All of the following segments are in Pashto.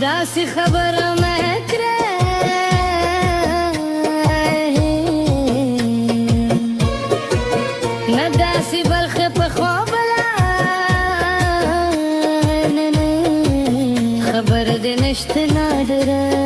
داسې خبره مه کړه نه داسې بلخه په خوب خبر دې نشته نادره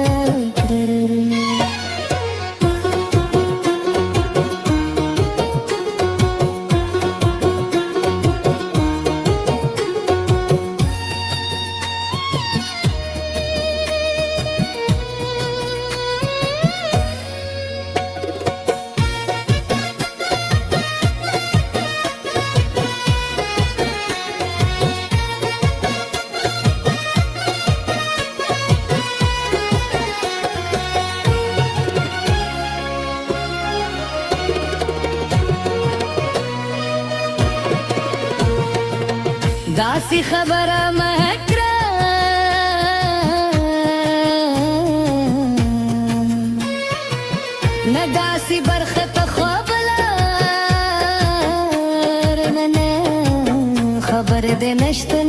داسې خبره مه کړه نه داسې برخه په خوب لار نه خبر دې نشته